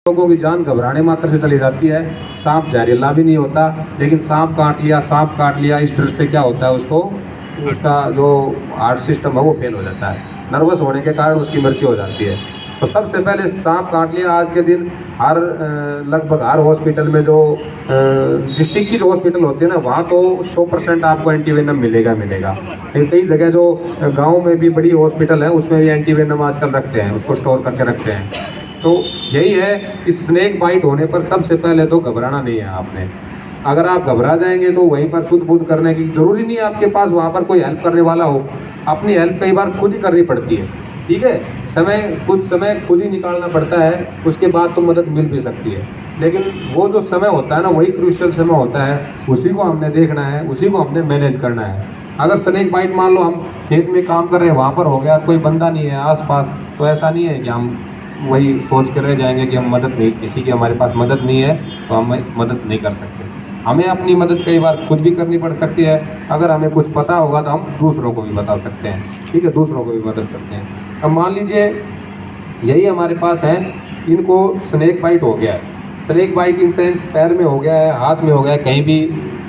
लोगों की जान घबराने मात्र से चली जाती है। सांप जहरीला भी नहीं होता, लेकिन सांप काट लिया इस डर से क्या होता है, उसको उसका जो हार्ट सिस्टम है वो फेल हो जाता है। नर्वस होने के कारण उसकी मृत्यु हो जाती है। तो सबसे पहले सांप काट लिया, आज के दिन हर लगभग हर हॉस्पिटल में जो डिस्ट्रिक्ट की जो हॉस्पिटल होती है ना, वहाँ तो 100% आपको एंटीवेनम मिलेगा। लेकिन कई जगह जो गाँव में भी बड़ी हॉस्पिटल है उसमें भी एंटीवेनम आजकल रखते हैं, उसको स्टोर करके रखते हैं। तो यही है कि स्नेक बाइट होने पर सबसे पहले तो घबराना नहीं है आपने। अगर आप घबरा जाएंगे तो वहीं पर शुद्ध बुद्ध करने की ज़रूरी नहीं है आपके पास वहाँ पर कोई हेल्प करने वाला हो। अपनी हेल्प कई बार खुद ही करनी पड़ती है, ठीक है। कुछ समय खुद ही निकालना पड़ता है, उसके बाद तो मदद मिल भी सकती है। लेकिन वो जो समय होता है ना, वही क्रूशियल समय होता है, उसी को हमने देखना है, उसी को हमने मैनेज करना है। अगर स्नेक बाइट मान लो हम खेत में काम कर रहे हैं, वहाँ पर हो गया, कोई बंदा नहीं है आसपास, तो ऐसा नहीं है कि हम वही सोच कर रह जाएंगे कि हम मदद नहीं, किसी की हमारे पास मदद नहीं है तो हम मदद नहीं कर सकते। हमें अपनी मदद कई बार खुद भी करनी पड़ सकती है। अगर हमें कुछ पता होगा तो हम दूसरों को भी बता सकते हैं, ठीक है, दूसरों को भी मदद करते हैं। अब मान लीजिए यही हमारे पास है, इनको स्नेक बाइट हो गया है। स्नेक बाइट इन सेंस पैर में हो गया है, हाथ में हो गया है, कहीं भी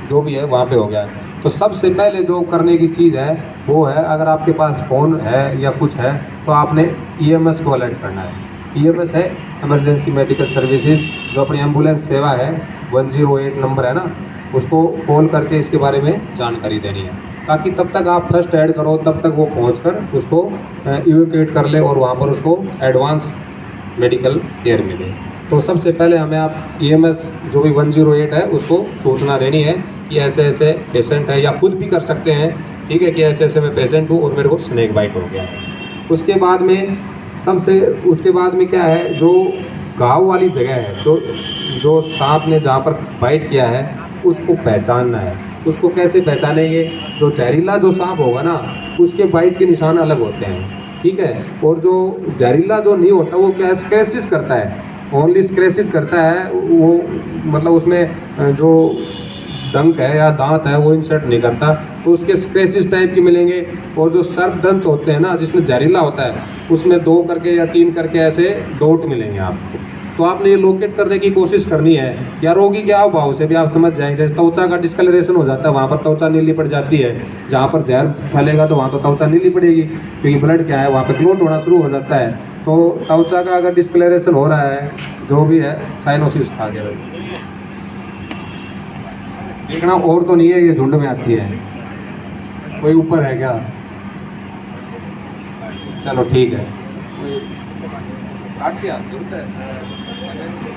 जो भी है वहाँ पे हो गया है। तो सबसे पहले जो करने की चीज़ है वो है, अगर आपके पास फ़ोन है या कुछ है तो आपने EMS को अलर्ट करना है। EMS है इमरजेंसी मेडिकल सर्विसेज, जो अपनी एम्बुलेंस सेवा है, 108 नंबर है ना, उसको कॉल करके इसके बारे में जानकारी देनी है, ताकि तब तक आप फर्स्ट एड करो, तब तक वो पहुंचकर उसको इवैक्यूएट कर ले और वहाँ पर उसको एडवांस मेडिकल केयर मिले। तो सबसे पहले हमें आप EMS जो भी 108 है उसको सूचना देनी है कि ऐसे ऐसे पेशेंट है, या खुद भी कर सकते हैं, ठीक है, कि ऐसे ऐसे मैं पेशेंट हूँ और मेरे को स्नेक बाइट हो गया है। उसके बाद में क्या है, जो घाव वाली जगह है, जो सांप ने जहाँ पर बाइट किया है उसको पहचानना है। उसको कैसे पहचानेंगे? जो जहरीला जो सांप होगा ना, उसके बाइट के निशान अलग होते हैं, ठीक है। और जो जहरीला जो नहीं होता वो क्या स्क्रैचेस करता है, ओनली स्क्रैचेस करता है वो, मतलब उसमें जो डंक है या दांत है वो इंसर्ट नहीं करता, तो उसके स्क्रैचेस टाइप के मिलेंगे। और जो सर्प दंत होते हैं ना, जिसमें जहरीला होता है, उसमें 2 करके या 3 करके ऐसे डॉट मिलेंगे आपको। तो आपने ये लोकेट करने की कोशिश करनी है, या रोगी के हाव भाव से भी आप समझ जाएंगे। जैसे त्वचा का डिस्कलरेशन हो जाता है, वहाँ पर त्वचा नीली पड़ जाती है, जहाँ पर जहर फैलेगा तो वहाँ तो त्वचा नीली पड़ेगी, क्योंकि ब्लड क्या है वहाँ पर क्लोट होना शुरू हो जाता है। तो त्वचा का अगर डिस्कलरेशन हो रहा है, जो भी है, साइनोसिस था गया भाई। देखना और तो नहीं है, ये झुंड में आती है। कोई ऊपर है क्या? चलो ठीक है, कोई काट लिया, जरूरत है।